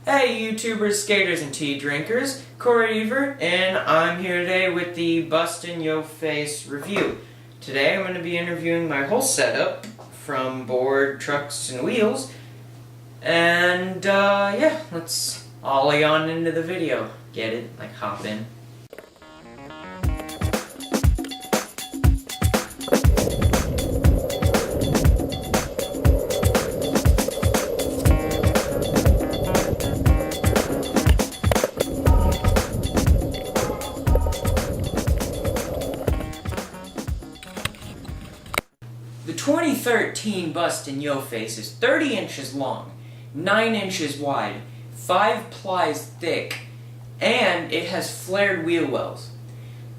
Hey YouTubers, skaters, and tea drinkers, Corey Ever, and I'm here today with the Bustin' Yoface review. Today I'm going to be interviewing my whole setup from board, trucks, and wheels, and yeah, let's ollie on into the video. Get it? Like hop in. The 2013 Bustin' Yoface is 30 inches long, 9 inches wide, 5 plies thick, and it has flared wheel wells.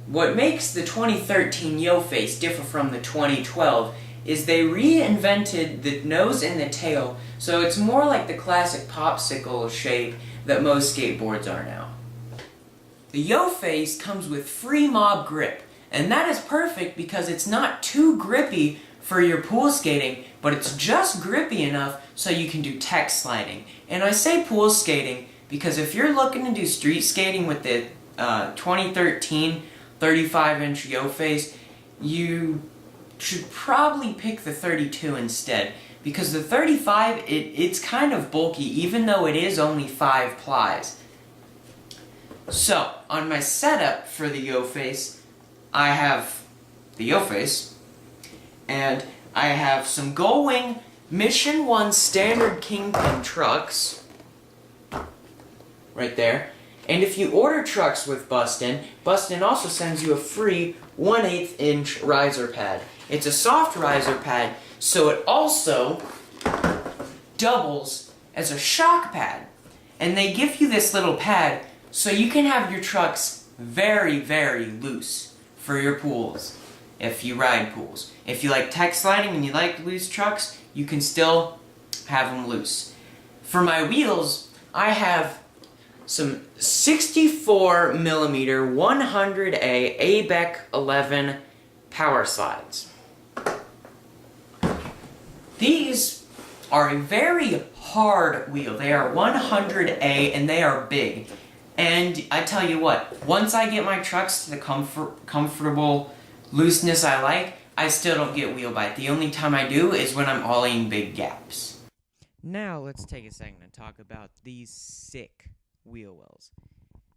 What makes the 2013 Yoface differ from the 2012 is they reinvented the nose and the tail, so it's more like the classic popsicle shape that most skateboards are now. The Yoface comes with free mob grip, and that is perfect because it's not too grippy for your pool skating, but it's just grippy enough so you can do tech sliding. And I say pool skating because if you're looking to do street skating with the 2013 35-inch Yoface, you should probably pick the 32 instead, because the 35, it's kind of bulky even though it is only 5 plies. So, on my setup for the Yoface, I have the Yoface, and I have some Gullwing Mission 1 standard Kingpin trucks, right there. And if you order trucks with Bustin', Bustin' also sends you a free 1/8 inch riser pad. It's a soft riser pad, so it also doubles as a shock pad. And they give you this little pad so you can have your trucks very, very loose for your pools. If you ride pools. If you like tech sliding and you like loose trucks, you can still have them loose. For my wheels, I have some 64mm 100A ABEC 11 power slides. These are a very hard wheel. They are 100A and they are big. And I tell you what, once I get my trucks to the comfortable looseness I like, I still don't get wheel bite. The only time I do is when I'm ollieing big gaps. Now let's take a second to talk about these sick wheel wells.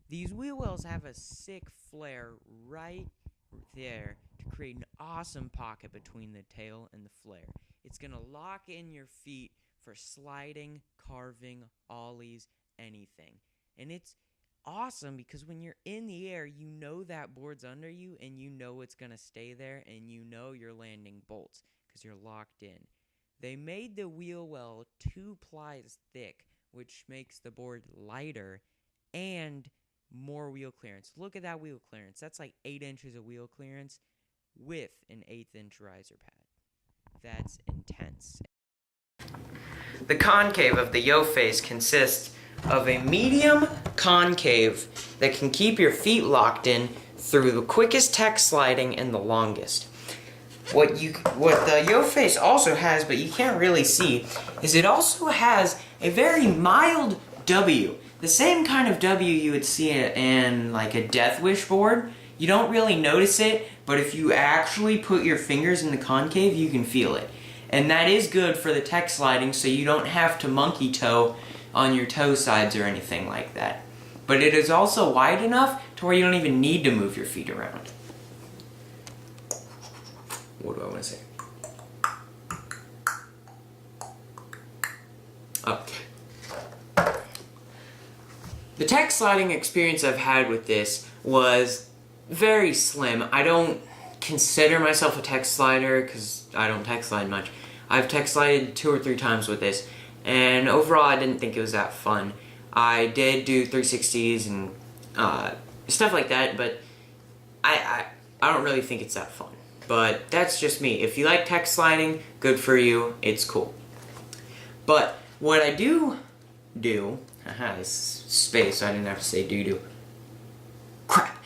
These wheel wells have a sick flare right there to create an awesome pocket between the tail and the flare. It's going to lock in your feet for sliding, carving, ollies, anything. And it's awesome because when you're in the air, you know that board's under you and you know it's going to stay there and you know you're landing bolts because you're locked in. They made the wheel well 2 plies thick, which makes the board lighter and more wheel clearance. Look at that wheel clearance. That's like 8 inches of wheel clearance with an 1/8 inch riser pad. That's intense. The concave of the Yoface consists of a medium concave that can keep your feet locked in through the quickest tech sliding and the longest. What the Yoface also has, but you can't really see, is it also has a very mild W. The same kind of W you would see in like a Death Wish board. You don't really notice it, but if you actually put your fingers in the concave, you can feel it. And that is good for the tech sliding, so you don't have to monkey toe on your toe sides or anything like that. But it is also wide enough to where you don't even need to move your feet around. What do I want to say? Okay. The tech sliding experience I've had with this was very slim. I don't consider myself a tech slider because I don't tech slide much. I've tech slided 2 or 3 times with this, and overall I didn't think it was that fun. I did do 360s and stuff like that, but I don't really think it's that fun. But that's just me. If you like tech sliding, good for you, it's cool. But what I do, this space, so I didn't have to say doo-doo. Crap.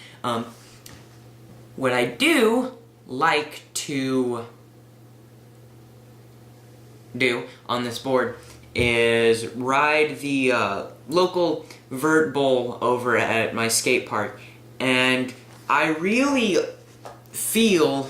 What I do like to do on this board is ride the local vert bowl over at my skate park, and I really feel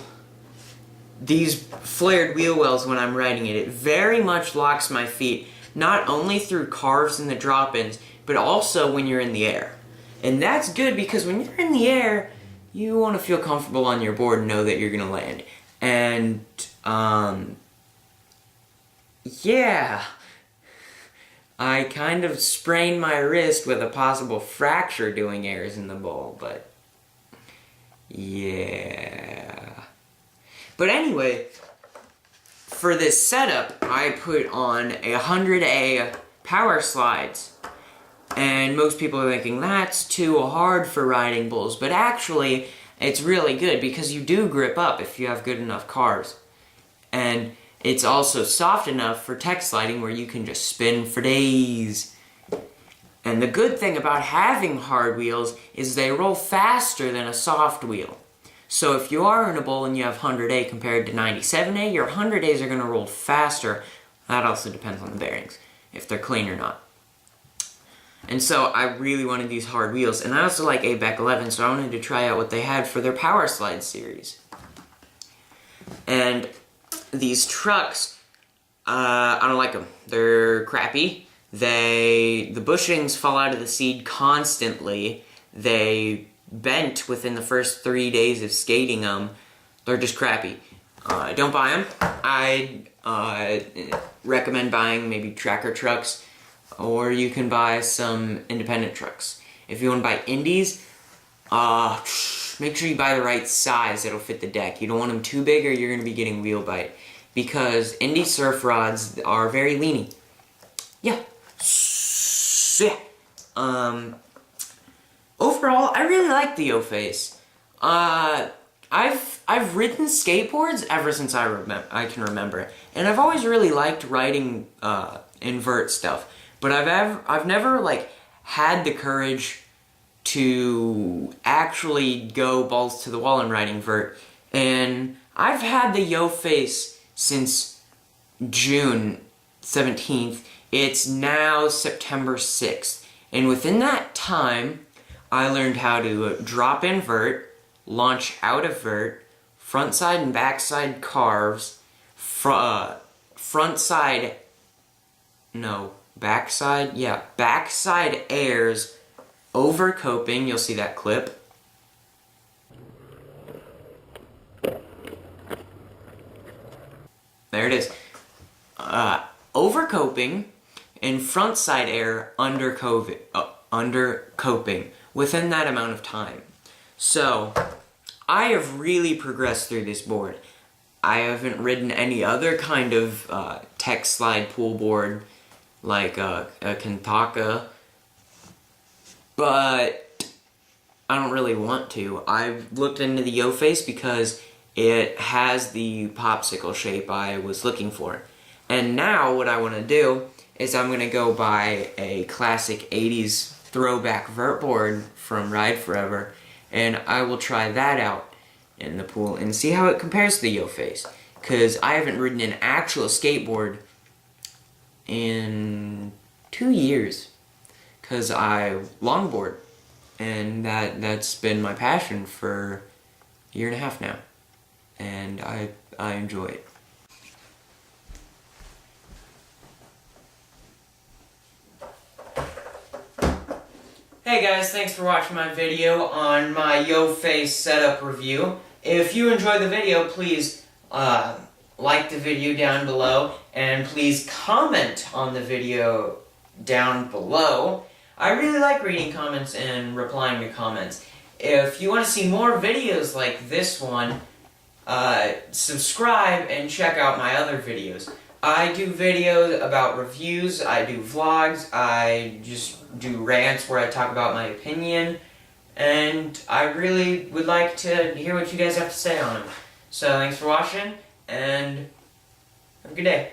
these flared wheel wells when I'm riding it. It very much locks my feet, not only through carves and the drop-ins, but also when you're in the air. And that's good because when you're in the air, you want to feel comfortable on your board and know that you're going to land. And, yeah. I kind of sprained my wrist with a possible fracture doing airs in the bowl, but yeah. But anyway, for this setup, I put on 100A power slides. And most people are thinking, that's too hard for riding bowls. But actually, it's really good because you do grip up if you have good enough carves. And it's also soft enough for tech sliding where you can just spin for days. And the good thing about having hard wheels is they roll faster than a soft wheel. So if you are in a bowl and you have 100A compared to 97A, your 100As are going to roll faster. That also depends on the bearings, if they're clean or not. And so I really wanted these hard wheels, and I also like ABEC 11, so I wanted to try out what they had for their Power Slide series. And these trucks, I don't like them. They're crappy. The bushings fall out of the seat constantly. They bent within the first 3 days of skating them. They're just crappy. Don't buy them. I recommend buying maybe tracker trucks, or you can buy some independent trucks. If you want to buy indies, make sure you buy the right size that'll fit the deck. You don't want them too big or you're going to be getting wheel bite. Because indie surf rods are very leany. Yeah. Overall, I really like the Yoface. I've ridden skateboards ever since I can remember, and I've always really liked riding invert stuff. But I've never like had the courage to actually go balls to the wall and ride invert. And I've had the Yoface since June 17th. It's now September 6th. And within that time, I learned how to drop invert, launch out of vert, front side and back side carves, backside airs, over coping, you'll see that clip. There it is. Over coping and front side air under coping within that amount of time. So, I have really progressed through this board. I haven't ridden any other kind of tech slide pool board like a Concave, but I don't really want to. I've looked into the Yoface because it has the popsicle shape I was looking for. And now what I want to do is I'm going to go buy a classic 80s throwback vert board from Ride Forever, and I will try that out in the pool and see how it compares to the Yoface. Because I haven't ridden an actual skateboard in 2 years. Because I longboard, and that's been my passion for a year and a half now. And I enjoy it. Hey guys, thanks for watching my video on my Yoface setup review. If you enjoyed the video, please like the video down below, and please comment on the video down below. I really like reading comments and replying to comments. If you want to see more videos like this one, subscribe and check out my other videos. I do videos about reviews, I do vlogs, I just do rants where I talk about my opinion, and I really would like to hear what you guys have to say on them. So thanks for watching, and have a good day.